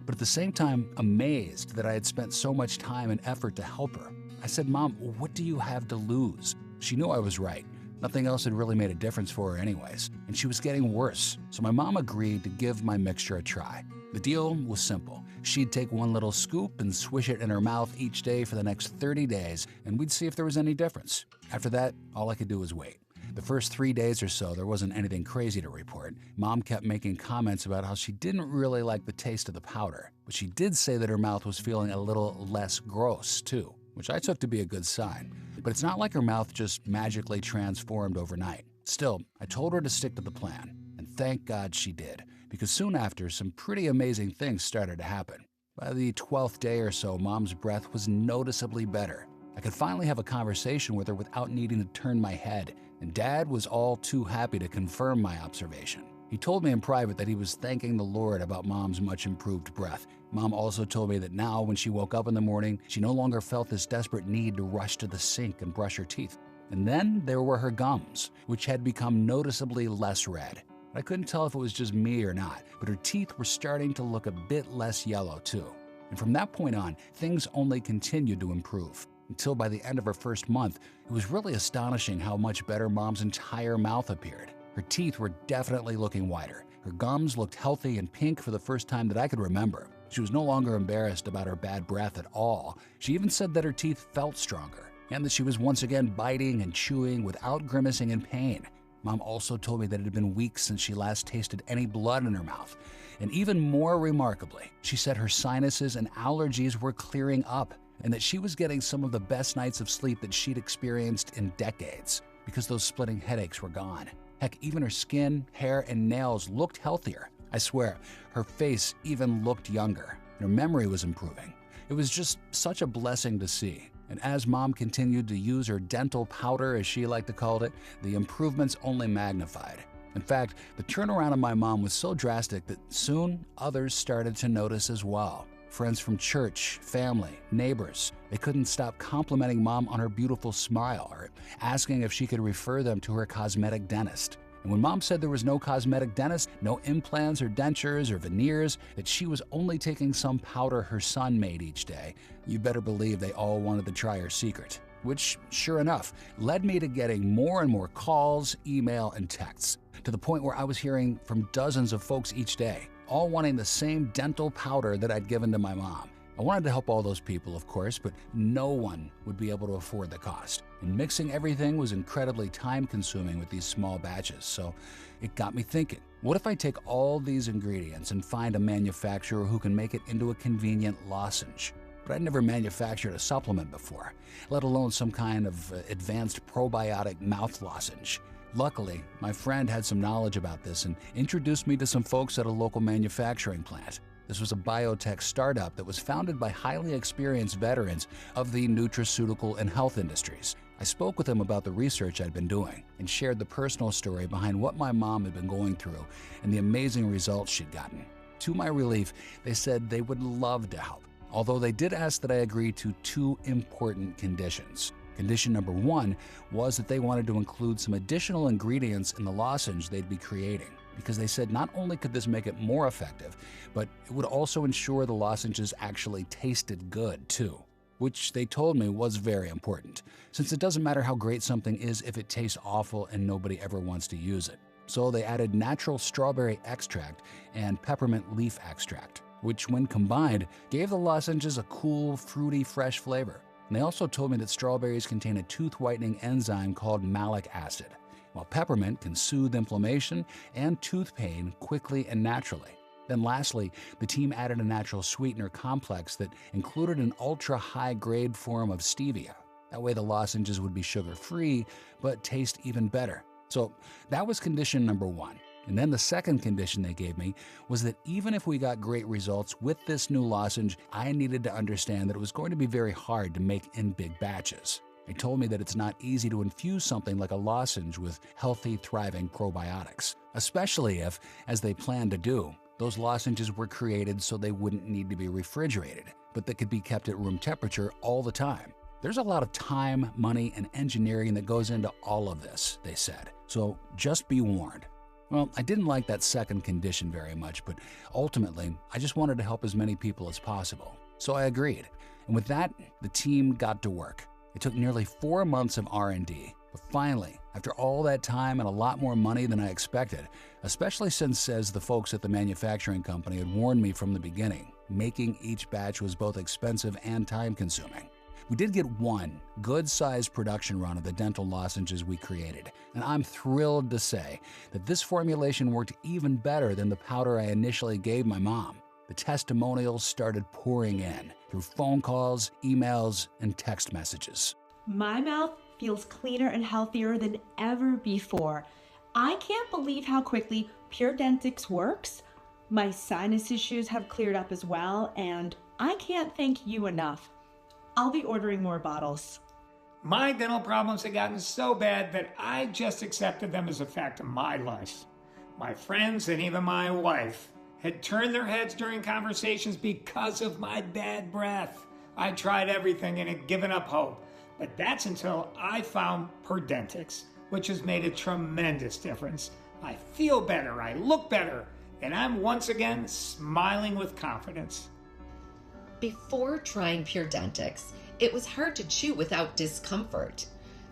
But at the same time, amazed that I had spent so much time and effort to help her. I said, "Mom, what do you have to lose?" She knew I was right. Nothing else had really made a difference for her anyways, and she was getting worse. So my mom agreed to give my mixture a try. The deal was simple. She'd take one little scoop and swish it in her mouth each day for the next 30 days, and we'd see if there was any difference. After that, all I could do was wait. The first 3 days or so, there wasn't anything crazy to report. Mom kept making comments about how she didn't really like the taste of the powder, but she did say that her mouth was feeling a little less gross, too, which I took to be a good sign. But it's not like her mouth just magically transformed overnight. Still, I told her to stick to the plan, and thank God she did, because soon after, some pretty amazing things started to happen. By the 12th day or so, Mom's breath was noticeably better. I could finally have a conversation with her without needing to turn my head, and Dad was all too happy to confirm my observation. He told me in private that he was thanking the Lord about Mom's much improved breath. Mom also told me that now, when she woke up in the morning, she no longer felt this desperate need to rush to the sink and brush her teeth. And then there were her gums, which had become noticeably less red. I couldn't tell if it was just me or not, but her teeth were starting to look a bit less yellow too. And from that point on, things only continued to improve. Until by the end of her first month, it was really astonishing how much better Mom's entire mouth appeared. Her teeth were definitely looking whiter. Her gums looked healthy and pink for the first time that I could remember. She was no longer embarrassed about her bad breath at all. She even said that her teeth felt stronger, and that she was once again biting and chewing without grimacing in pain. Mom also told me that it had been weeks since she last tasted any blood in her mouth. And even more remarkably, she said her sinuses and allergies were clearing up, and that she was getting some of the best nights of sleep that she'd experienced in decades, because those splitting headaches were gone. Heck, even her skin, hair, and nails looked healthier. I swear, her face even looked younger, and her memory was improving. It was just such a blessing to see. And as Mom continued to use her dental powder, as she liked to call it, the improvements only magnified. In fact, the turnaround of my mom was so drastic that soon others started to notice as well. Friends from church, family, neighbors, they couldn't stop complimenting Mom on her beautiful smile or asking if she could refer them to her cosmetic dentist. And when Mom said there was no cosmetic dentist, no implants or dentures or veneers, that she was only taking some powder her son made each day, you better believe they all wanted to try her secret. Which, sure enough, led me to getting more and more calls, email, and texts, to the point where I was hearing from dozens of folks each day, all wanting the same dental powder that I'd given to my mom. I wanted to help all those people, of course, but no one would be able to afford the cost. And mixing everything was incredibly time-consuming with these small batches, so it got me thinking, what if I take all these ingredients and find a manufacturer who can make it into a convenient lozenge? But I'd never manufactured a supplement before, let alone some kind of advanced probiotic mouth lozenge. Luckily, my friend had some knowledge about this and introduced me to some folks at a local manufacturing plant. This was a biotech startup that was founded by highly experienced veterans of the nutraceutical and health industries. I spoke with them about the research I'd been doing and shared the personal story behind what my mom had been going through and the amazing results she'd gotten. To my relief, they said they would love to help, although they did ask that I agree to 2 important conditions. Condition number 1 was that they wanted to include some additional ingredients in the lozenge they'd be creating, because they said not only could this make it more effective, but it would also ensure the lozenges actually tasted good too, which they told me was very important, since it doesn't matter how great something is if it tastes awful and nobody ever wants to use it. So they added natural strawberry extract and peppermint leaf extract, which when combined gave the lozenges a cool, fruity, fresh flavor. And they also told me that strawberries contain a tooth whitening enzyme called malic acid, while peppermint can soothe inflammation and tooth pain quickly and naturally. Then lastly, the team added a natural sweetener complex that included an ultra-high-grade form of stevia. That way the lozenges would be sugar-free, but taste even better. So that was condition number 1. And then the second condition they gave me was that even if we got great results with this new lozenge, I needed to understand that it was going to be very hard to make in big batches. They told me that it's not easy to infuse something like a lozenge with healthy, thriving probiotics, especially if, as they planned to do, those lozenges were created so they wouldn't need to be refrigerated, but that could be kept at room temperature all the time. There's a lot of time, money, and engineering that goes into all of this, they said, so just be warned. Well, I didn't like that second condition very much, but ultimately, I just wanted to help as many people as possible. So I agreed. And with that, the team got to work. It took nearly 4 months of R&D. But finally, after all that time and a lot more money than I expected, especially since, as the folks at the manufacturing company had warned me from the beginning, making each batch was both expensive and time-consuming. We did get one good-sized production run of the dental lozenges we created, and I'm thrilled to say that this formulation worked even better than the powder I initially gave my mom. The testimonials started pouring in through phone calls, emails, and text messages. My mouth feels cleaner and healthier than ever before. I can't believe how quickly PurDentix works. My sinus issues have cleared up as well, and I can't thank you enough. I'll be ordering more bottles. My dental problems had gotten so bad that I just accepted them as a fact of my life. My friends and even my wife had turned their heads during conversations because of my bad breath. I tried everything and had given up hope, but that's until I found PurDentix, which has made a tremendous difference. I feel better, I look better, and I'm once again smiling with confidence. Before trying PurDentix, it was hard to chew without discomfort.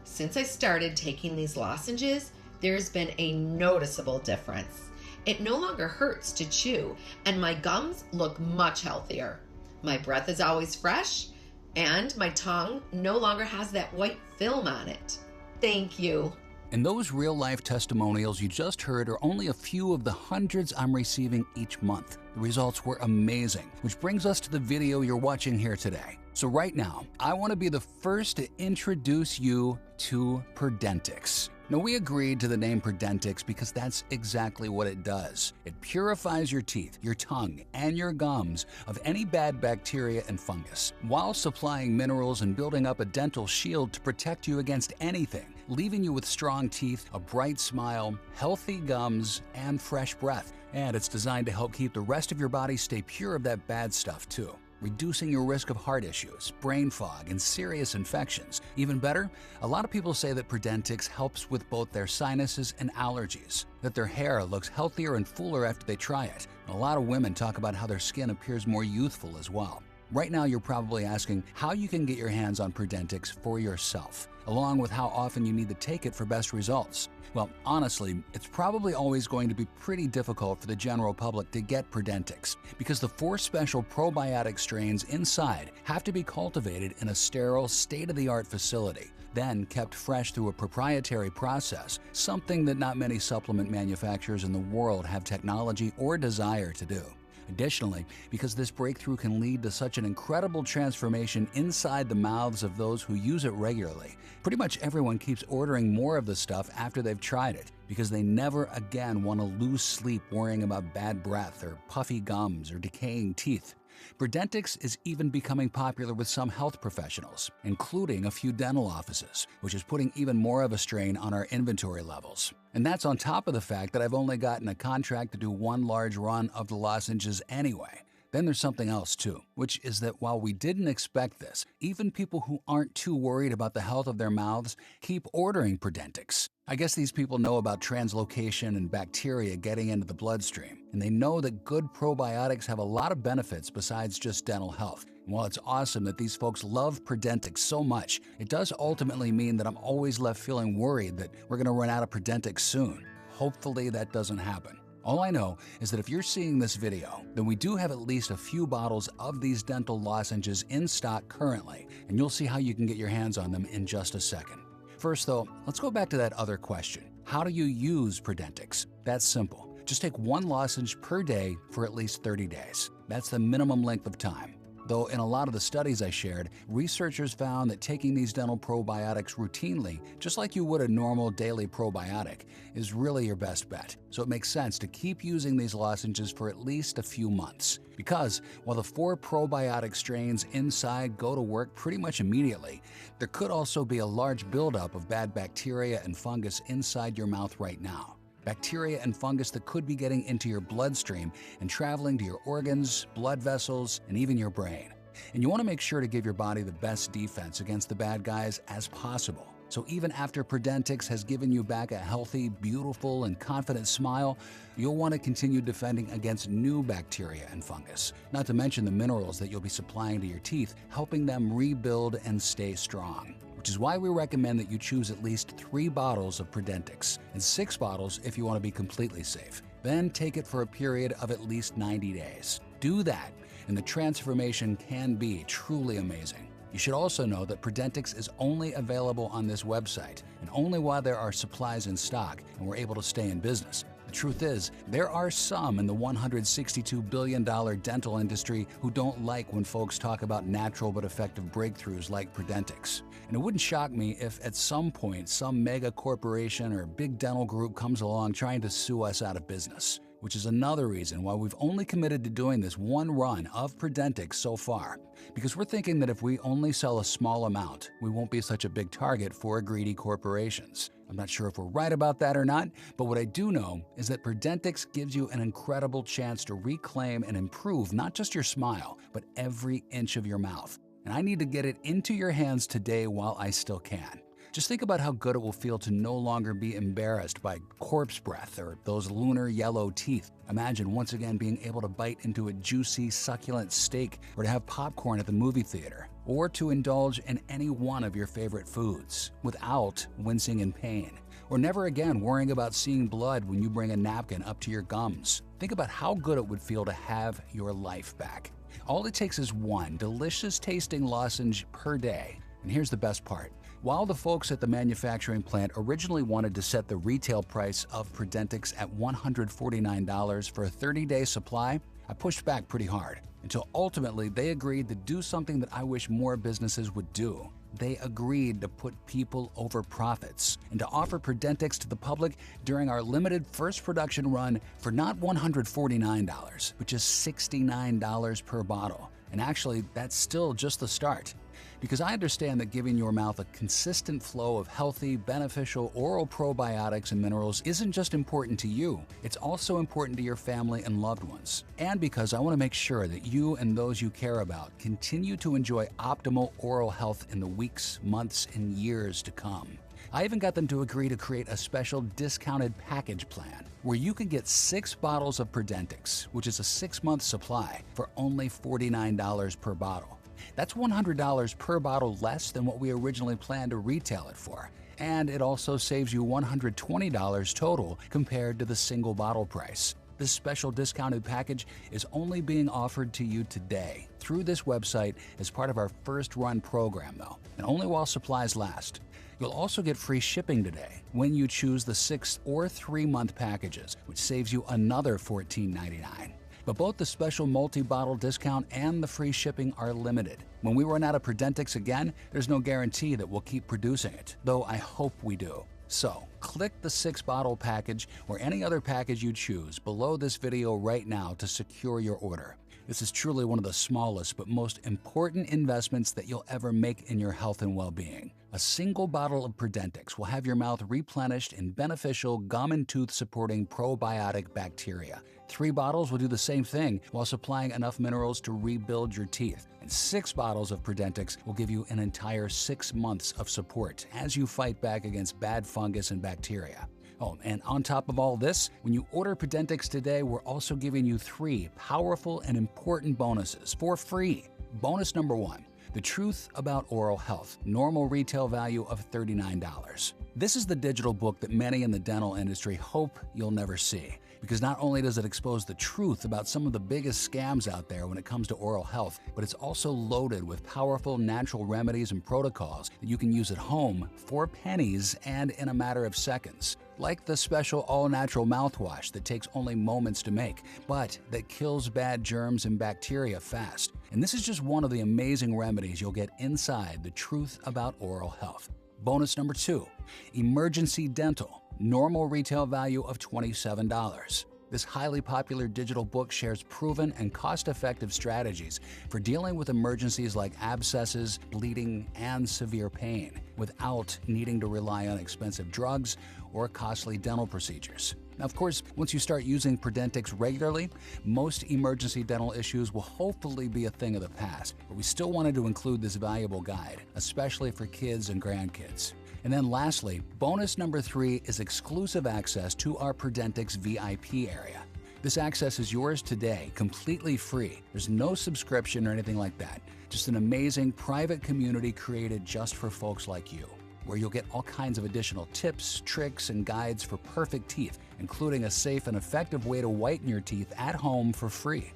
Since I started taking these lozenges, there's been a noticeable difference. It no longer hurts to chew, and my gums look much healthier. My breath is always fresh, and my tongue no longer has that white film on it. Thank you. And those real-life testimonials you just heard are only a few of the hundreds I'm receiving each month. The results were amazing, which brings us to the video you're watching here today. So right now, I want to be the first to introduce you to PurDentix. Now, we agreed to the name PurDentix because that's exactly what it does. It purifies your teeth, your tongue, and your gums of any bad bacteria and fungus, while supplying minerals and building up a dental shield to protect you against anything, leaving you with strong teeth, a bright smile, healthy gums, and fresh breath. And it's designed to help keep the rest of your body stay pure of that bad stuff too, reducing your risk of heart issues, brain fog, and serious infections. Even better, a lot of people say that PurDentix helps with both their sinuses and allergies, that their hair looks healthier and fuller after they try it. And a lot of women talk about how their skin appears more youthful as well. Right now, you're probably asking how you can get your hands on PurDentix for yourself, along with how often you need to take it for best results. Well, honestly, it's probably always going to be pretty difficult for the general public to get PurDentix because the 4 special probiotic strains inside have to be cultivated in a sterile, state-of-the-art facility, then kept fresh through a proprietary process, something that not many supplement manufacturers in the world have technology or desire to do. Additionally, because this breakthrough can lead to such an incredible transformation inside the mouths of those who use it regularly, pretty much everyone keeps ordering more of the stuff after they've tried it because they never again want to lose sleep worrying about bad breath or puffy gums or decaying teeth. PurDentix is even becoming popular with some health professionals, including a few dental offices, which is putting even more of a strain on our inventory levels. And that's on top of the fact that I've only gotten a contract to do one large run of the lozenges anyway. Then there's something else too, which is that while we didn't expect this, even people who aren't too worried about the health of their mouths keep ordering PurDentix. I guess these people know about translocation and bacteria getting into the bloodstream, and they know that good probiotics have a lot of benefits besides just dental health. And while it's awesome that these folks love PurDentix so much, it does ultimately mean that I'm always left feeling worried that we're going to run out of PurDentix soon. Hopefully that doesn't happen. All I know is that if you're seeing this video, then we do have at least a few bottles of these dental lozenges in stock currently, and you'll see how you can get your hands on them in just a second. First though, let's go back to that other question. How do you use PurDentix? That's simple. Just take one lozenge per day for at least 30 days. That's the minimum length of time. Though in a lot of the studies I shared, researchers found that taking these dental probiotics routinely, just like you would a normal daily probiotic, is really your best bet. So it makes sense to keep using these lozenges for at least a few months. Because while the 4 probiotic strains inside go to work pretty much immediately, there could also be a large buildup of bad bacteria and fungus inside your mouth right now. Bacteria and fungus that could be getting into your bloodstream and traveling to your organs, blood vessels, and even your brain. And you want to make sure to give your body the best defense against the bad guys as possible. So even after PurDentix has given you back a healthy, beautiful, and confident smile, you'll want to continue defending against new bacteria and fungus, not to mention the minerals that you'll be supplying to your teeth, helping them rebuild and stay strong. Which is why we recommend that you choose at least 3 bottles of PurDentix, and 6 bottles if you want to be completely safe. Then take it for a period of at least 90 days. Do that, and the transformation can be truly amazing. You should also know that PurDentix is only available on this website, and only while there are supplies in stock and we're able to stay in business. The truth is, there are some in the $162 billion dental industry who don't like when folks talk about natural but effective breakthroughs like PurDentix. And it wouldn't shock me if at some point some mega corporation or big dental group comes along trying to sue us out of business, which is another reason why we've only committed to doing this one run of PurDentix so far. Because we're thinking that if we only sell a small amount, we won't be such a big target for greedy corporations. I'm not sure if we're right about that or not, but what I do know is that PurDentix gives you an incredible chance to reclaim and improve not just your smile, but every inch of your mouth. And I need to get it into your hands today while I still can. Just think about how good it will feel to no longer be embarrassed by corpse breath or those lunar yellow teeth. Imagine once again being able to bite into a juicy, succulent steak, or to have popcorn at the movie theater, or to indulge in any one of your favorite foods without wincing in pain, or never again worrying about seeing blood when you bring a napkin up to your gums. Think about how good it would feel to have your life back. All it takes is one delicious tasting lozenge per day. And here's the best part. While the folks at the manufacturing plant originally wanted to set the retail price of PurDentix at $149 for a 30-day supply, I pushed back pretty hard until ultimately they agreed to do something that I wish more businesses would do. They agreed to put people over profits and to offer PurDentix to the public during our limited first production run for not $149, but just $69 per bottle. And actually, that's still just the start. Because I understand that giving your mouth a consistent flow of healthy, beneficial oral probiotics and minerals isn't just important to you, it's also important to your family and loved ones. And because I want to make sure that you and those you care about continue to enjoy optimal oral health in the weeks, months, and years to come. I even got them to agree to create a special discounted package plan where you can get 6 bottles of PurDentix, which is a 6-month supply, for only $49 per bottle. That's $100 per bottle less than what we originally planned to retail it for. And it also saves you $120 total compared to the single bottle price. This special discounted package is only being offered to you today through this website as part of our first run program though, and only while supplies last. You'll also get free shipping today when you choose the 6 or 3-month packages, which saves you another $14.99. But both the special multi-bottle discount and the free shipping are limited. When we run out of PurDentix again, there's no guarantee that we'll keep producing it, though I hope we do. So, click the 6-bottle package or any other package you choose below this video right now to secure your order. This is truly one of the smallest but most important investments that you'll ever make in your health and well-being. A single bottle of PurDentix will have your mouth replenished in beneficial gum and tooth supporting probiotic bacteria. 3 bottles will do the same thing while supplying enough minerals to rebuild your teeth. And 6 bottles of PurDentix will give you an entire 6 months of support as you fight back against bad fungus and bacteria. Oh, and on top of all this, when you order PurDentix today, we're also giving you 3 powerful and important bonuses for free. Bonus number 1, The Truth About Oral Health, normal retail value of $39. This is the digital book that many in the dental industry hope you'll never see, because not only does it expose the truth about some of the biggest scams out there when it comes to oral health, but it's also loaded with powerful natural remedies and protocols that you can use at home for pennies and in a matter of seconds. Like the special all-natural mouthwash that takes only moments to make, but that kills bad germs and bacteria fast. And this is just one of the amazing remedies you'll get inside The Truth About Oral Health. Bonus number 2, Emergency Dental, normal retail value of $27. This highly popular digital book shares proven and cost-effective strategies for dealing with emergencies like abscesses, bleeding, and severe pain without needing to rely on expensive drugs or costly dental procedures. Now, of course, once you start using PurDentix regularly, most emergency dental issues will hopefully be a thing of the past, but we still wanted to include this valuable guide, especially for kids and grandkids. And then lastly, bonus number 3 is exclusive access to our PurDentix VIP area. This access is yours today, completely free. There's no subscription or anything like that. Just an amazing private community created just for folks like you, where you'll get all kinds of additional tips, tricks, and guides for perfect teeth, including a safe and effective way to whiten your teeth at home for free,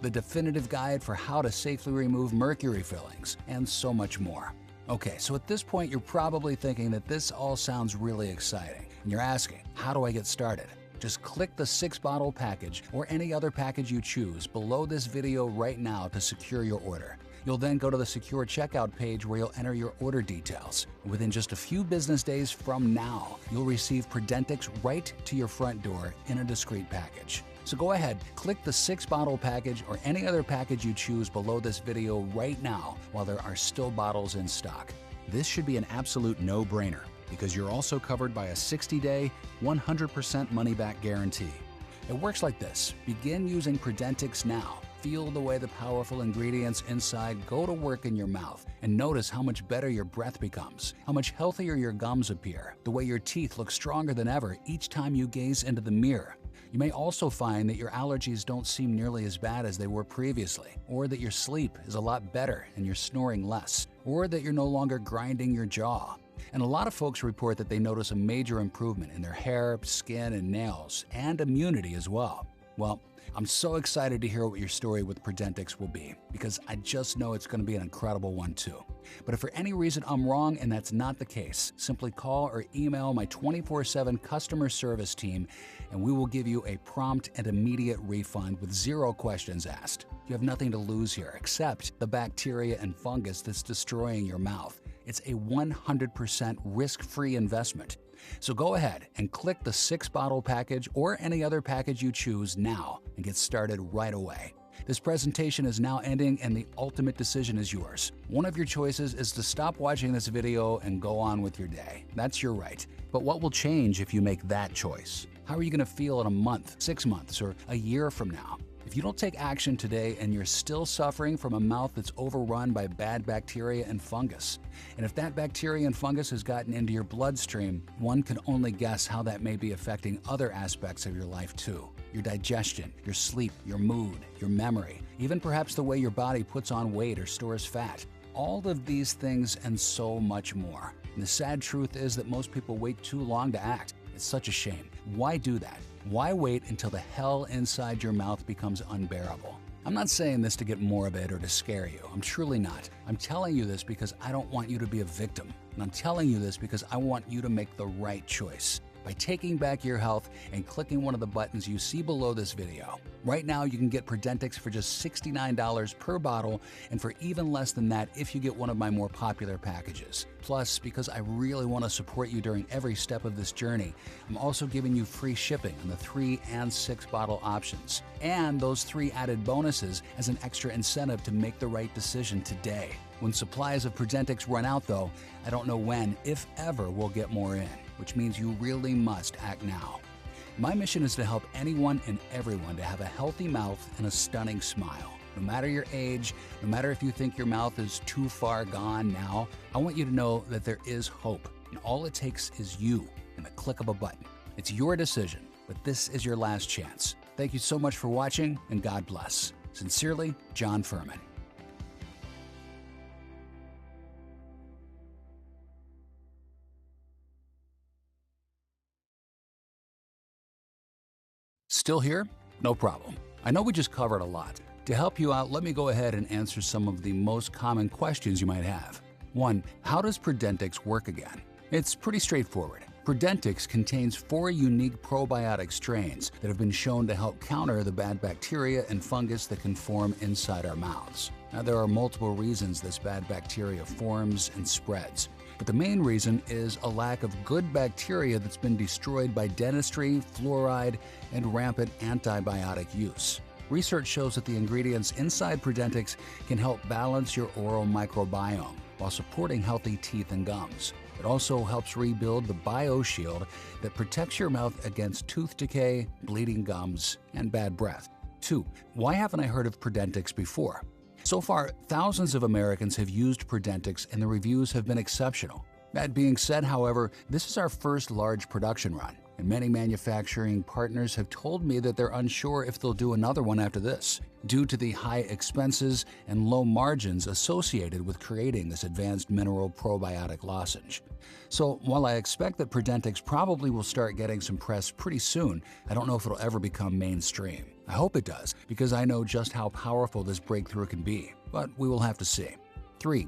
the definitive guide for how to safely remove mercury fillings, and so much more. Okay, so at this point, you're probably thinking that this all sounds really exciting, and you're asking, how do I get started? Just click the 6-bottle package or any other package you choose below this video right now to secure your order. You'll then go to the secure checkout page where you'll enter your order details. Within just a few business days from now, you'll receive PurDentix right to your front door in a discreet package. So go ahead, click the 6-bottle package or any other package you choose below this video right now while there are still bottles in stock. This should be an absolute no-brainer because you're also covered by a 60-day, 100% money-back guarantee. It works like this. Begin using PurDentix now. Feel the way the powerful ingredients inside go to work in your mouth, and notice how much better your breath becomes, how much healthier your gums appear, the way your teeth look stronger than ever each time you gaze into the mirror. You may also find that your allergies don't seem nearly as bad as they were previously, or that your sleep is a lot better and you're snoring less, or that you're no longer grinding your jaw. And a lot of folks report that they notice a major improvement in their hair, skin, and nails, and immunity as well. Well, I'm so excited to hear what your story with PurDentix will be, because I just know it's going to be an incredible one too. But if for any reason I'm wrong and that's not the case, simply call or email my 24/7 customer service team and we will give you a prompt and immediate refund with 0 questions asked. You have nothing to lose here except the bacteria and fungus that's destroying your mouth. It's a 100% risk-free investment. So go ahead and click the 6-bottle package or any other package you choose now and get started right away. This presentation is now ending and the ultimate decision is yours. One of your choices is to stop watching this video and go on with your day. That's your right. But what will change if you make that choice? How are you going to feel in a month, 6 months, or a year from now? If you don't take action today and you're still suffering from a mouth that's overrun by bad bacteria and fungus, and if that bacteria and fungus has gotten into your bloodstream, one can only guess how that may be affecting other aspects of your life too. Your digestion, your sleep, your mood, your memory, even perhaps the way your body puts on weight or stores fat. All of these things and so much more. And the sad truth is that most people wait too long to act. It's such a shame. Why do that? Why wait until the hell inside your mouth becomes unbearable? I'm not saying this to get morbid or to scare you. I'm truly not. I'm telling you this because I don't want you to be a victim. And I'm telling you this because I want you to make the right choice. by taking back your health and clicking one of the buttons you see below this video. Right now, you can get PurDentix for just $69 per bottle, and for even less than that if you get one of my more popular packages. Plus, because I really want to support you during every step of this journey, I'm also giving you free shipping on the 3 and 6 bottle options, and those 3 added bonuses as an extra incentive to make the right decision today. When supplies of PurDentix run out though, I don't know when, if ever, we'll get more in, which means you really must act now. My mission is to help anyone and everyone to have a healthy mouth and a stunning smile. No matter your age, no matter if you think your mouth is too far gone now, I want you to know that there is hope, and all it takes is you and the click of a button. It's your decision, but this is your last chance. Thank you so much for watching, and God bless. Sincerely, John Furman. Still here? No problem. I know we just covered a lot. To help you out, let me go ahead and answer some of the most common questions you might have. 1. How does PurDentix work again? It's pretty straightforward. PurDentix contains 4 unique probiotic strains that have been shown to help counter the bad bacteria and fungus that can form inside our mouths. Now, there are multiple reasons this bad bacteria forms and spreads, but the main reason is a lack of good bacteria that's been destroyed by dentistry, fluoride, and rampant antibiotic use. Research shows that the ingredients inside PurDentix can help balance your oral microbiome while supporting healthy teeth and gums. It also helps rebuild the bioshield that protects your mouth against tooth decay, bleeding gums, and bad breath. 2. Why haven't I heard of PurDentix before? So far, thousands of Americans have used PurDentix and the reviews have been exceptional. That being said, however, this is our first large production run, and many manufacturing partners have told me that they're unsure if they'll do another one after this, due to the high expenses and low margins associated with creating this advanced mineral probiotic lozenge. So while I expect that PurDentix probably will start getting some press pretty soon, I don't know if it'll ever become mainstream. I hope it does, because I know just how powerful this breakthrough can be, but we will have to see. 3.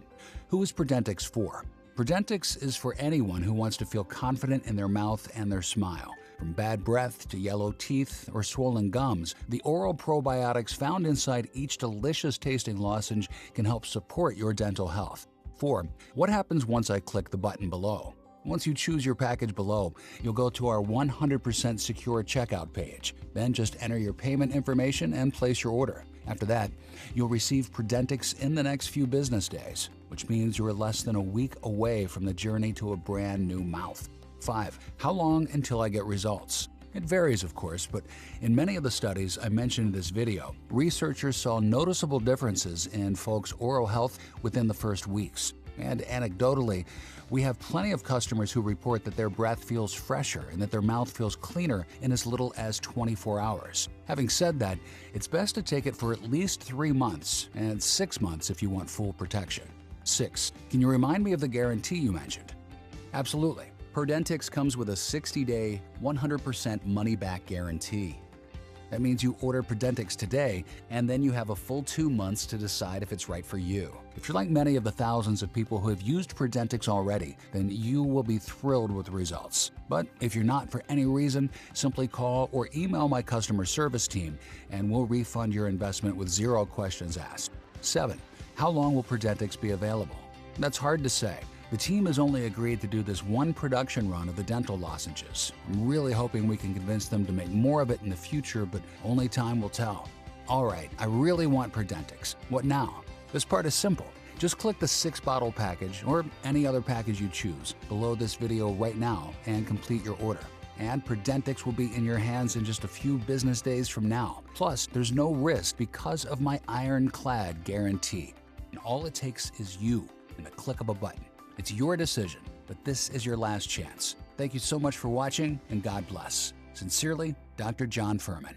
Who is PurDentix for? PurDentix is for anyone who wants to feel confident in their mouth and their smile. From bad breath to yellow teeth or swollen gums, the oral probiotics found inside each delicious-tasting lozenge can help support your dental health. 4. What happens once I click the button below? Once you choose your package below, you'll go to our 100% secure checkout page. Then just enter your payment information and place your order. After that, you'll receive PurDentix in the next few business days, which means you're less than a week away from the journey to a brand new mouth. 5. How long until I get results? It varies, of course, but in many of the studies I mentioned in this video, researchers saw noticeable differences in folks' oral health within the first weeks. And anecdotally, we have plenty of customers who report that their breath feels fresher and that their mouth feels cleaner in as little as 24 hours. Having said that, it's best to take it for at least 3 months and 6 months if you want full protection. 6. Can you remind me of the guarantee you mentioned? Absolutely. PurDentix comes with a 60-day, 100% money-back guarantee. That means you order PurDentix today, and then you have a full 2 months to decide if it's right for you. If you're like many of the thousands of people who have used PurDentix already, then you will be thrilled with the results. But if you're not for any reason, simply call or email my customer service team, and we'll refund your investment with 0 questions asked. 7. How long will PurDentix be available? That's hard to say. The team has only agreed to do this one production run of the dental lozenges. I'm really hoping we can convince them to make more of it in the future, but only time will tell. All right, I really want PurDentix. What now? This part is simple. Just click the 6-bottle package, or any other package you choose, below this video right now and complete your order. And PurDentix will be in your hands in just a few business days from now. Plus, there's no risk because of my ironclad guarantee. And all it takes is you and the click of a button. It's your decision, but this is your last chance. Thank you so much for watching, and God bless. Sincerely, Dr. John Furman.